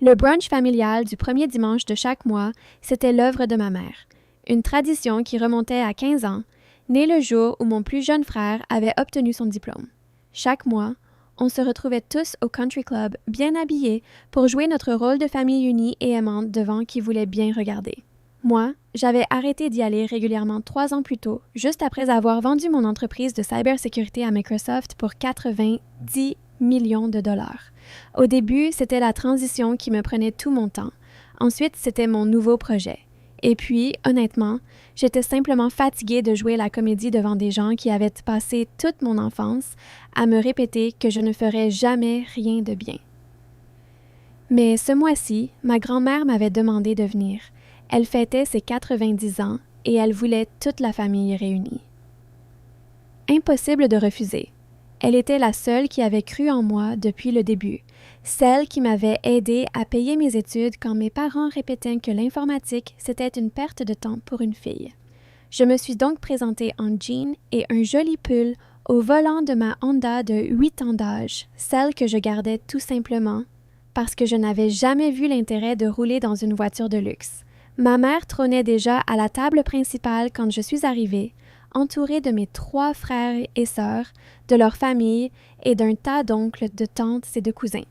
Le brunch familial du premier dimanche de chaque mois, c'était l'œuvre de ma mère. Une tradition qui remontait à 15 ans, née le jour où mon plus jeune frère avait obtenu son diplôme. Chaque mois, on se retrouvait tous au country club, bien habillés, pour jouer notre rôle de famille unie et aimante devant qui voulait bien regarder. Moi, j'avais arrêté d'y aller régulièrement 3 ans plus tôt, juste après avoir vendu mon entreprise de cybersécurité à Microsoft pour 90 millions de dollars. Au début, c'était la transition qui me prenait tout mon temps. Ensuite, c'était mon nouveau projet. Et puis, honnêtement, j'étais simplement fatiguée de jouer la comédie devant des gens qui avaient passé toute mon enfance à me répéter que je ne ferais jamais rien de bien. Mais ce mois-ci, ma grand-mère m'avait demandé de venir. Elle fêtait ses 90 ans et elle voulait toute la famille réunie. Impossible de refuser. Elle était la seule qui avait cru en moi depuis le début, celle qui m'avait aidée à payer mes études quand mes parents répétaient que l'informatique, c'était une perte de temps pour une fille. Je me suis donc présentée en jean et un joli pull au volant de ma Honda de 8 ans d'âge, celle que je gardais tout simplement parce que je n'avais jamais vu l'intérêt de rouler dans une voiture de luxe. Ma mère trônait déjà à la table principale quand je suis arrivée, entourée de mes 3 frères et sœurs, de leur famille et d'un tas d'oncles, de tantes et de cousins.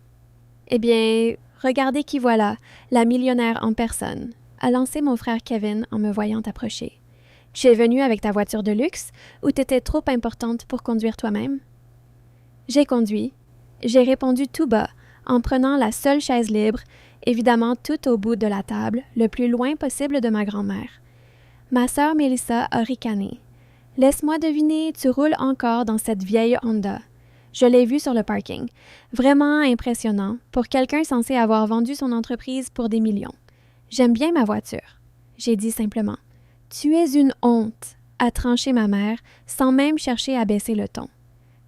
Eh bien, regardez qui voilà, la millionnaire en personne, a lancé mon frère Kevin en me voyant approcher. Tu es venue avec ta voiture de luxe ou t'étais trop importante pour conduire toi-même? J'ai conduit. J'ai répondu tout bas, en prenant la seule chaise libre, évidemment tout au bout de la table, le plus loin possible de ma grand-mère. Ma sœur Mélissa a ricané. « Laisse-moi deviner, tu roules encore dans cette vieille Honda. » Je l'ai vue sur le parking. Vraiment impressionnant pour quelqu'un censé avoir vendu son entreprise pour des millions. J'aime bien ma voiture. J'ai dit simplement. « Tu es une honte », a tranché ma mère, sans même chercher à baisser le ton.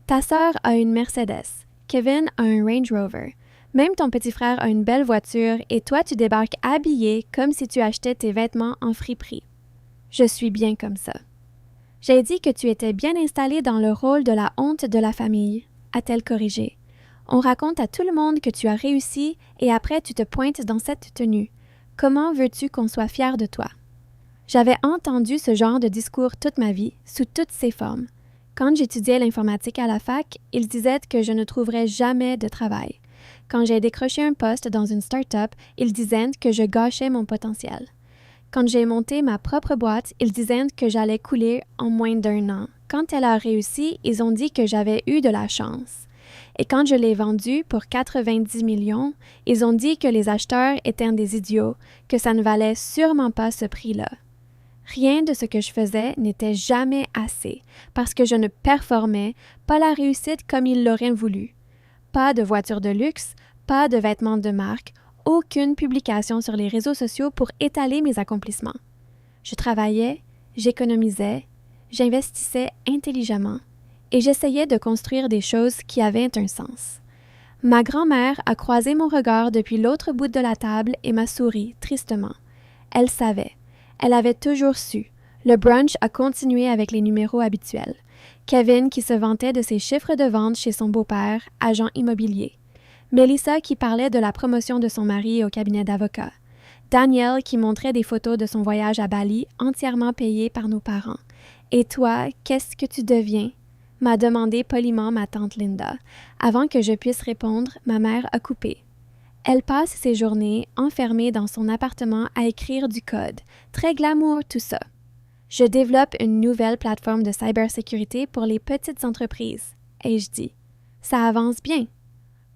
Ta sœur a une Mercedes. Kevin a un Range Rover. Même ton petit frère a une belle voiture et toi tu débarques habillé comme si tu achetais tes vêtements en friperie. Je suis bien comme ça. J'ai dit que tu étais bien installée dans le rôle de la honte de la famille, a-t-elle corrigé. On raconte à tout le monde que tu as réussi et après tu te pointes dans cette tenue. Comment veux-tu qu'on soit fier de toi? J'avais entendu ce genre de discours toute ma vie, sous toutes ses formes. Quand j'étudiais l'informatique à la fac, ils disaient que je ne trouverais jamais de travail. Quand j'ai décroché un poste dans une start-up, ils disaient que je gâchais mon potentiel. Quand j'ai monté ma propre boîte, ils disaient que j'allais couler en moins d'1 an. Quand elle a réussi, ils ont dit que j'avais eu de la chance. Et quand je l'ai vendue pour 90 millions, ils ont dit que les acheteurs étaient des idiots, que ça ne valait sûrement pas ce prix-là. Rien de ce que je faisais n'était jamais assez, parce que je ne performais pas la réussite comme ils l'auraient voulu. Pas de voiture de luxe, pas de vêtements de marque, aucune publication sur les réseaux sociaux pour étaler mes accomplissements. Je travaillais, j'économisais, j'investissais intelligemment et j'essayais de construire des choses qui avaient un sens. Ma grand-mère a croisé mon regard depuis l'autre bout de la table et m'a souri tristement. Elle savait. Elle avait toujours su. Le brunch a continué avec les numéros habituels. Kevin qui se vantait de ses chiffres de vente chez son beau-père, agent immobilier. Mélissa qui parlait de la promotion de son mari au cabinet d'avocat. Daniel qui montrait des photos de son voyage à Bali entièrement payé par nos parents. « Et toi, qu'est-ce que tu deviens? » m'a demandé poliment ma tante Linda. Avant que je puisse répondre, ma mère a coupé. Elle passe ses journées enfermée dans son appartement à écrire du code. Très glamour tout ça. Je développe une nouvelle plateforme de cybersécurité pour les petites entreprises. Ai-je dit. Ça avance bien.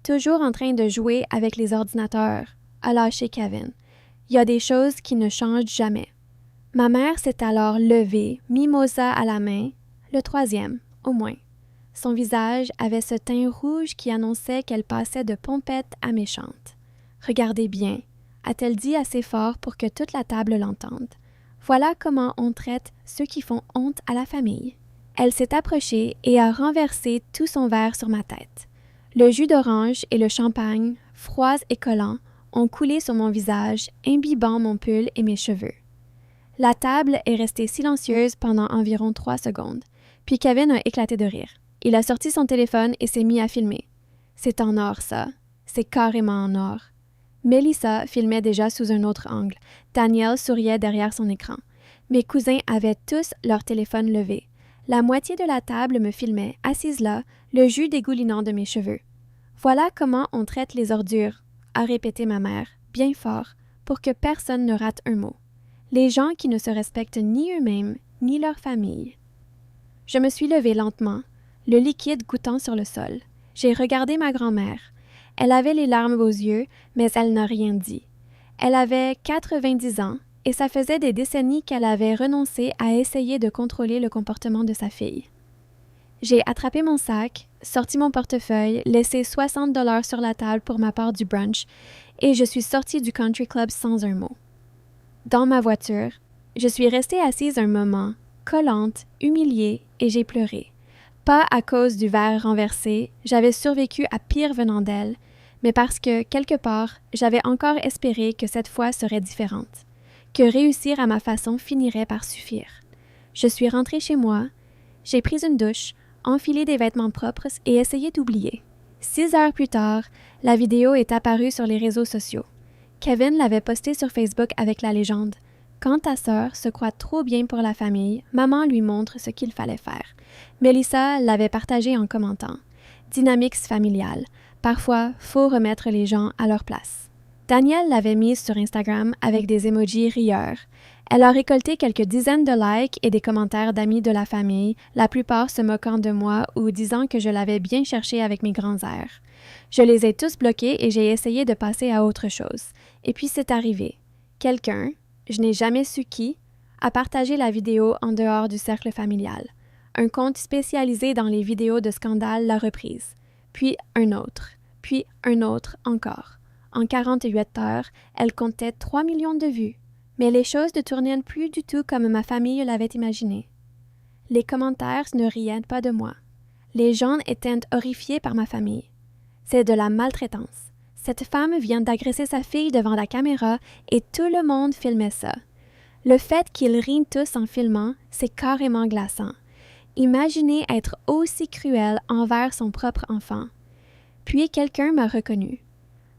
Toujours en train de jouer avec les ordinateurs, a lâché Kevin. Il y a des choses qui ne changent jamais. Ma mère s'est alors levée, mimosa à la main, le 3e, au moins. Son visage avait ce teint rouge qui annonçait qu'elle passait de pompette à méchante. « Regardez bien », a-t-elle dit assez fort pour que toute la table l'entende. Voilà comment on traite ceux qui font honte à la famille. Elle s'est approchée et a renversé tout son verre sur ma tête. Le jus d'orange et le champagne, froids et collants, ont coulé sur mon visage, imbibant mon pull et mes cheveux. La table est restée silencieuse pendant environ 3 secondes, puis Kevin a éclaté de rire. Il a sorti son téléphone et s'est mis à filmer. « C'est en or, ça. C'est carrément en or. » Melissa filmait déjà sous un autre angle. Daniel souriait derrière son écran. Mes cousins avaient tous leur téléphone levé. La moitié de la table me filmait, assise là, le jus dégoulinant de mes cheveux. « Voilà comment on traite les ordures », a répété ma mère, bien fort, pour que personne ne rate un mot. Les gens qui ne se respectent ni eux-mêmes, ni leur famille. Je me suis levée lentement, le liquide goûtant sur le sol. J'ai regardé ma grand-mère. Elle avait les larmes aux yeux, mais elle n'a rien dit. Elle avait 90 ans et ça faisait des décennies qu'elle avait renoncé à essayer de contrôler le comportement de sa fille. J'ai attrapé mon sac, sorti mon portefeuille, laissé 60 $ sur la table pour ma part du brunch et je suis sortie du country club sans un mot. Dans ma voiture, je suis restée assise un moment, collante, humiliée, et j'ai pleuré. Pas à cause du verre renversé, j'avais survécu à pire venant d'elle, mais parce que, quelque part, j'avais encore espéré que cette fois serait différente, que réussir à ma façon finirait par suffire. Je suis rentrée chez moi, j'ai pris une douche, enfilé des vêtements propres et essayé d'oublier. 6 heures plus tard, la vidéo est apparue sur les réseaux sociaux. Kevin l'avait postée sur Facebook avec la légende « Quand ta sœur se croit trop bien pour la famille, maman lui montre ce qu'il fallait faire ». Melissa l'avait partagée en commentant « Dynamique familiale. Parfois, faut remettre les gens à leur place ». Danielle l'avait mise sur Instagram avec des emojis rieurs. Elle a récolté quelques dizaines de likes et des commentaires d'amis de la famille, la plupart se moquant de moi ou disant que je l'avais bien cherché avec mes grands airs. Je les ai tous bloqués et j'ai essayé de passer à autre chose. Et puis c'est arrivé. Quelqu'un, je n'ai jamais su qui, a partagé la vidéo en dehors du cercle familial. Un compte spécialisé dans les vidéos de scandale l'a reprise. Puis un autre encore. En 48 heures, elle comptait 3 millions de vues. Mais les choses ne tournaient plus du tout comme ma famille l'avait imaginé. Les commentaires ne riaient pas de moi. Les gens étaient horrifiés par ma famille. C'est de la maltraitance. Cette femme vient d'agresser sa fille devant la caméra et tout le monde filmait ça. Le fait qu'ils rient tous en filmant, c'est carrément glaçant. Imaginez être aussi cruel envers son propre enfant. Puis quelqu'un m'a reconnu.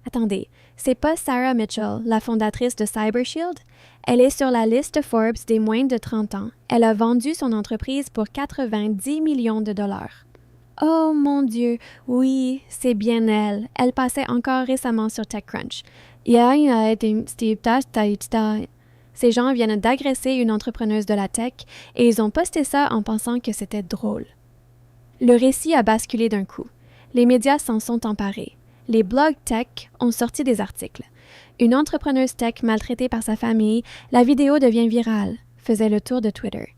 Attendez, c'est pas Sarah Mitchell, la fondatrice de CyberShield? Elle est sur la liste Forbes des moins de 30 ans. Elle a vendu son entreprise pour 90 millions de dollars. Oh mon Dieu, oui, c'est bien elle. Elle passait encore récemment sur TechCrunch. Ces gens viennent d'agresser une entrepreneuse de la tech et ils ont posté ça en pensant que c'était drôle. Le récit a basculé d'un coup. Les médias s'en sont emparés. Les blogs tech ont sorti des articles. Une entrepreneuse tech maltraitée par sa famille, la vidéo devient virale, faisait le tour de Twitter.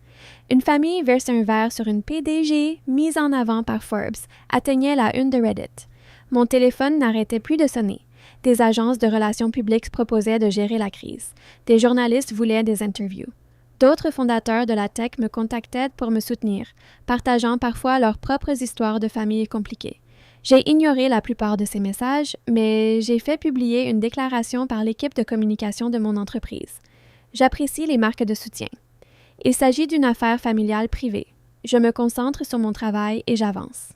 Une famille verse un verre sur une PDG mise en avant par Forbes, atteignait la une de Reddit. Mon téléphone n'arrêtait plus de sonner. Des agences de relations publiques proposaient de gérer la crise. Des journalistes voulaient des interviews. D'autres fondateurs de la tech me contactaient pour me soutenir, partageant parfois leurs propres histoires de familles compliquées. J'ai ignoré la plupart de ces messages, mais j'ai fait publier une déclaration par l'équipe de communication de mon entreprise. J'apprécie les marques de soutien. Il s'agit d'une affaire familiale privée. Je me concentre sur mon travail et j'avance.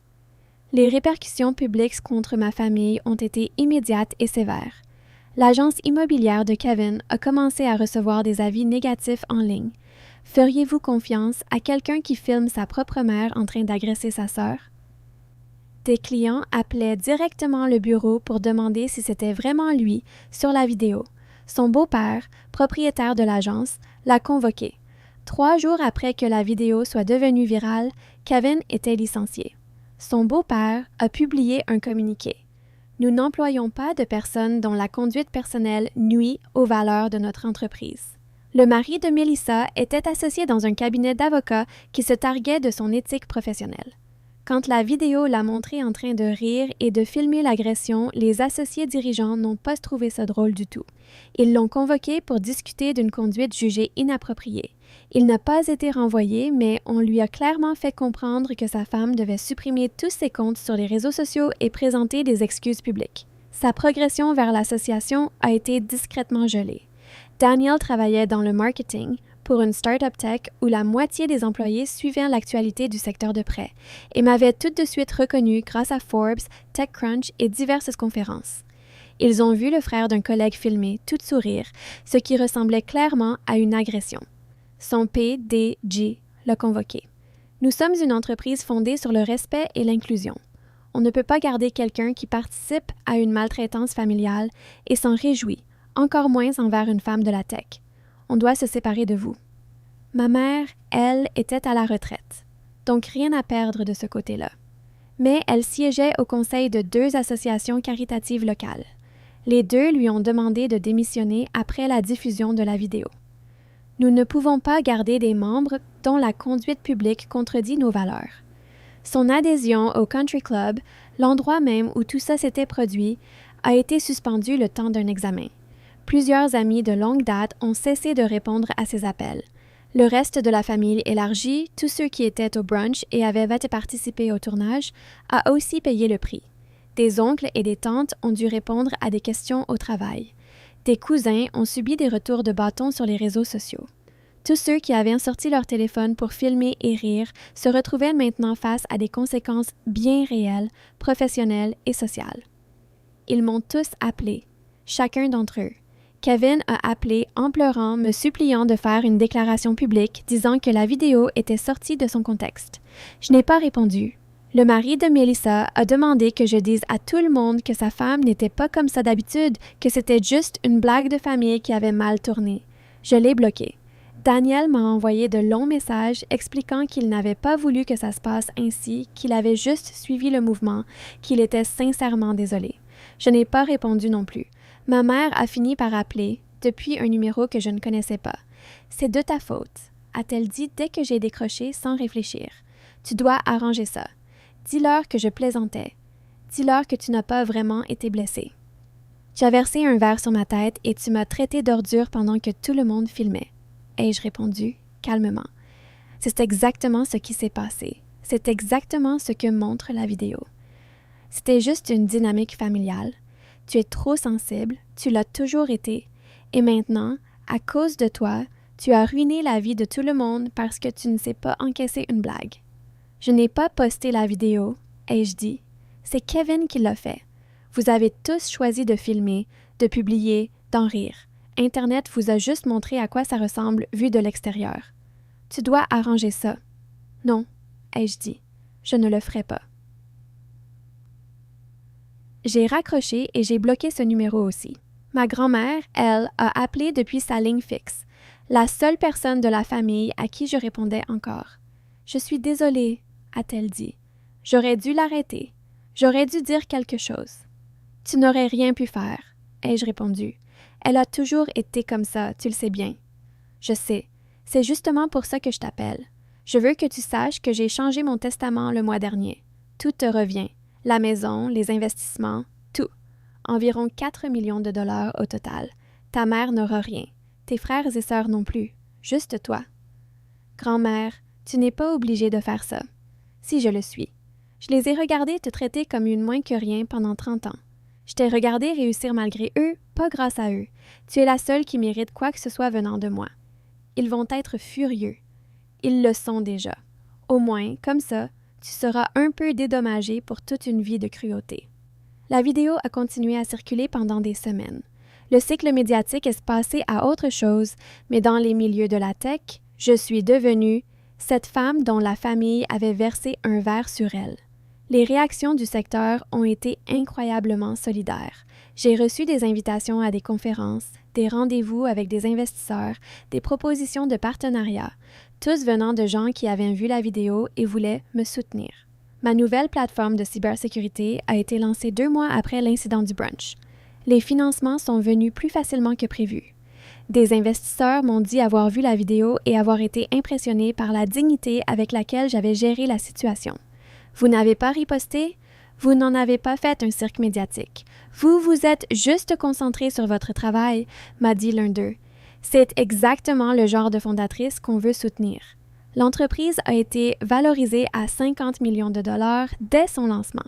Les répercussions publiques contre ma famille ont été immédiates et sévères. L'agence immobilière de Kevin a commencé à recevoir des avis négatifs en ligne. Feriez-vous confiance à quelqu'un qui filme sa propre mère en train d'agresser sa sœur? Des clients appelaient directement le bureau pour demander si c'était vraiment lui sur la vidéo. Son beau-père, propriétaire de l'agence, l'a convoqué. 3 jours après que la vidéo soit devenue virale, Kevin était licencié. Son beau-père a publié un communiqué. Nous n'employons pas de personnes dont la conduite personnelle nuit aux valeurs de notre entreprise. Le mari de Melissa était associé dans un cabinet d'avocats qui se targuait de son éthique professionnelle. Quand la vidéo l'a montré en train de rire et de filmer l'agression, les associés dirigeants n'ont pas trouvé ça drôle du tout. Ils l'ont convoqué pour discuter d'une conduite jugée inappropriée. Il n'a pas été renvoyé, mais on lui a clairement fait comprendre que sa femme devait supprimer tous ses comptes sur les réseaux sociaux et présenter des excuses publiques. Sa progression vers l'association a été discrètement gelée. Daniel travaillait dans le marketing pour une start-up tech où la moitié des employés suivaient l'actualité du secteur de près et m'avait tout de suite reconnu grâce à Forbes, TechCrunch et diverses conférences. Ils ont vu le frère d'un collègue filmer, tout sourire, ce qui ressemblait clairement à une agression. Son PDG l'a convoqué. Nous sommes une entreprise fondée sur le respect et l'inclusion. On ne peut pas garder quelqu'un qui participe à une maltraitance familiale et s'en réjouit, encore moins envers une femme de la tech. On doit se séparer de vous. Ma mère, elle, était à la retraite, donc rien à perdre de ce côté-là. Mais elle siégeait au conseil de 2 associations caritatives locales. Les 2 lui ont demandé de démissionner après la diffusion de la vidéo. Nous ne pouvons pas garder des membres dont la conduite publique contredit nos valeurs. Son adhésion au Country Club, l'endroit même où tout ça s'était produit, a été suspendue le temps d'un examen. Plusieurs amis de longue date ont cessé de répondre à ses appels. Le reste de la famille élargie, tous ceux qui étaient au brunch et avaient participé au tournage, a aussi payé le prix. Des oncles et des tantes ont dû répondre à des questions au travail. Des cousins ont subi des retours de bâton sur les réseaux sociaux. Tous ceux qui avaient sorti leur téléphone pour filmer et rire se retrouvaient maintenant face à des conséquences bien réelles, professionnelles et sociales. Ils m'ont tous appelé, chacun d'entre eux. Kevin a appelé en pleurant, me suppliant de faire une déclaration publique disant que la vidéo était sortie de son contexte. Je n'ai pas répondu. Le mari de Melissa a demandé que je dise à tout le monde que sa femme n'était pas comme ça d'habitude, que c'était juste une blague de famille qui avait mal tourné. Je l'ai bloqué. Daniel m'a envoyé de longs messages expliquant qu'il n'avait pas voulu que ça se passe ainsi, qu'il avait juste suivi le mouvement, qu'il était sincèrement désolé. Je n'ai pas répondu non plus. Ma mère a fini par appeler, depuis un numéro que je ne connaissais pas. « C'est de ta faute », a-t-elle dit dès que j'ai décroché sans réfléchir. « Tu dois arranger ça. Dis-leur que je plaisantais. Dis-leur que tu n'as pas vraiment été blessé. Tu as versé un verre sur ma tête et tu m'as traité d'ordure pendant que tout le monde filmait. » ai-je répondu, calmement. C'est exactement ce qui s'est passé. C'est exactement ce que montre la vidéo. C'était juste une dynamique familiale. Tu es trop sensible, tu l'as toujours été, et maintenant, à cause de toi, tu as ruiné la vie de tout le monde parce que tu ne sais pas encaisser une blague. Je n'ai pas posté la vidéo, ai-je dit. C'est Kevin qui l'a fait. Vous avez tous choisi de filmer, de publier, d'en rire. Internet vous a juste montré à quoi ça ressemble vu de l'extérieur. Tu dois arranger ça. Non, ai-je dit. Je ne le ferai pas. J'ai raccroché et j'ai bloqué ce numéro aussi. Ma grand-mère, elle, a appelé depuis sa ligne fixe, la seule personne de la famille à qui je répondais encore. « Je suis désolée », a-t-elle dit. « J'aurais dû l'arrêter. J'aurais dû dire quelque chose. »« Tu n'aurais rien pu faire », ai-je répondu. « Elle a toujours été comme ça, tu le sais bien. »« Je sais. C'est justement pour ça que je t'appelle. Je veux que tu saches que j'ai changé mon testament le mois dernier. Tout te revient. La maison, les investissements, tout. Environ 4 millions de dollars au total. Ta mère n'aura rien. Tes frères et sœurs non plus. Juste toi. Grand-mère, tu n'es pas obligée de faire ça. Si je le suis. Je les ai regardés te traiter comme une moins que rien pendant 30 ans. Je t'ai regardé réussir malgré eux, pas grâce à eux. Tu es la seule qui mérite quoi que ce soit venant de moi. Ils vont être furieux. Ils le sont déjà. Au moins, comme ça, tu seras un peu dédommagé pour toute une vie de cruauté. La vidéo a continué à circuler pendant des semaines. Le cycle médiatique est passé à autre chose, mais dans les milieux de la tech, je suis devenue cette femme dont la famille avait versé un verre sur elle. Les réactions du secteur ont été incroyablement solidaires. J'ai reçu des invitations à des conférences, des rendez-vous avec des investisseurs, des propositions de partenariat, tous venant de gens qui avaient vu la vidéo et voulaient me soutenir. Ma nouvelle plateforme de cybersécurité a été lancée 2 mois après l'incident du brunch. Les financements sont venus plus facilement que prévu. Des investisseurs m'ont dit avoir vu la vidéo et avoir été impressionnés par la dignité avec laquelle j'avais géré la situation. Vous n'avez pas riposté? Vous n'en avez pas fait un cirque médiatique. Vous vous êtes juste concentré sur votre travail, m'a dit l'un d'eux. C'est exactement le genre de fondatrice qu'on veut soutenir. L'entreprise a été valorisée à 50 millions de dollars dès son lancement.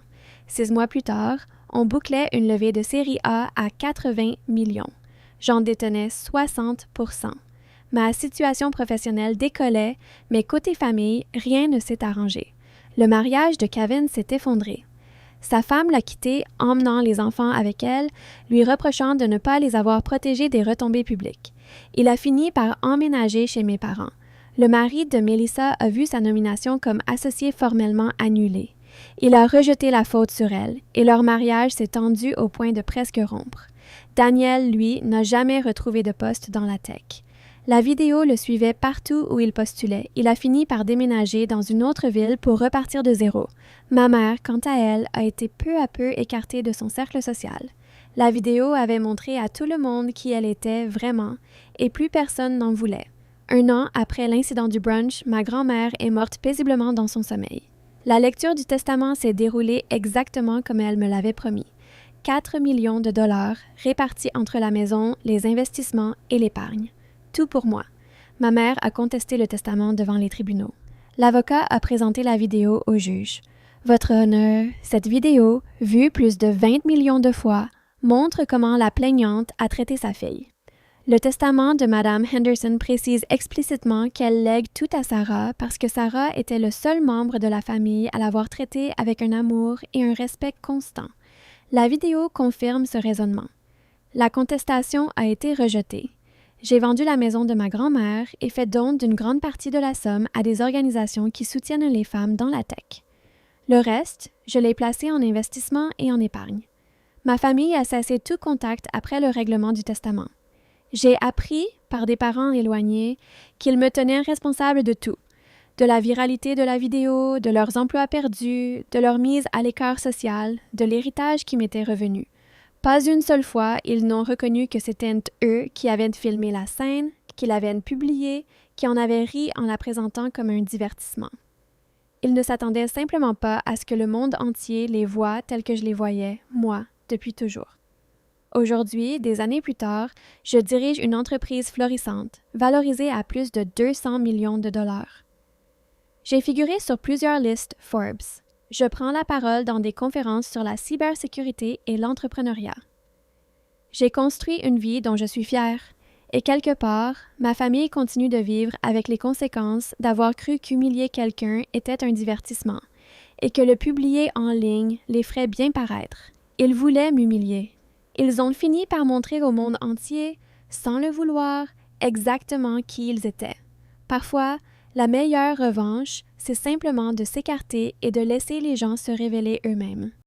6 mois plus tard, on bouclait une levée de série A à 80 millions. J'en détenais 60%. Ma situation professionnelle décollait, mais côté famille, rien ne s'est arrangé. Le mariage de Kevin s'est effondré. Sa femme l'a quitté, emmenant les enfants avec elle, lui reprochant de ne pas les avoir protégés des retombées publiques. Il a fini par emménager chez mes parents. Le mari de Melissa a vu sa nomination comme associé formellement annulée. Il a rejeté la faute sur elle, et leur mariage s'est tendu au point de presque rompre. Daniel, lui, n'a jamais retrouvé de poste dans la tech. La vidéo le suivait partout où il postulait. Il a fini par déménager dans une autre ville pour repartir de zéro. Ma mère, quant à elle, a été peu à peu écartée de son cercle social. La vidéo avait montré à tout le monde qui elle était vraiment, et plus personne n'en voulait. 1 an après l'incident du brunch, ma grand-mère est morte paisiblement dans son sommeil. La lecture du testament s'est déroulée exactement comme elle me l'avait promis. 4 millions de dollars répartis entre la maison, les investissements et l'épargne. Tout pour moi. Ma mère a contesté le testament devant les tribunaux. L'avocat a présenté la vidéo au juge. Votre honneur, cette vidéo, vue plus de 20 millions de fois, montre comment la plaignante a traité sa fille. Le testament de Mme Henderson précise explicitement qu'elle lègue tout à Sarah parce que Sarah était le seul membre de la famille à l'avoir traitée avec un amour et un respect constant. La vidéo confirme ce raisonnement. La contestation a été rejetée. J'ai vendu la maison de ma grand-mère et fait don d'une grande partie de la somme à des organisations qui soutiennent les femmes dans la tech. Le reste, je l'ai placé en investissement et en épargne. Ma famille a cessé tout contact après le règlement du testament. J'ai appris, par des parents éloignés, qu'ils me tenaient responsable de tout, de la viralité de la vidéo, de leurs emplois perdus, de leur mise à l'écart social, de l'héritage qui m'était revenu. Pas une seule fois, ils n'ont reconnu que c'était eux qui avaient filmé la scène, qui l'avaient publiée, qui en avaient ri en la présentant comme un divertissement. Ils ne s'attendaient simplement pas à ce que le monde entier les voie tels que je les voyais, moi, depuis toujours. Aujourd'hui, des années plus tard, je dirige une entreprise florissante, valorisée à plus de 200 millions de dollars. J'ai figuré sur plusieurs listes Forbes. Je prends la parole dans des conférences sur la cybersécurité et l'entrepreneuriat. J'ai construit une vie dont je suis fière, et quelque part, ma famille continue de vivre avec les conséquences d'avoir cru qu'humilier quelqu'un était un divertissement, et que le publier en ligne les ferait bien paraître. Ils voulaient m'humilier. Ils ont fini par montrer au monde entier, sans le vouloir, exactement qui ils étaient. Parfois, la meilleure revanche, c'est simplement de s'écarter et de laisser les gens se révéler eux-mêmes.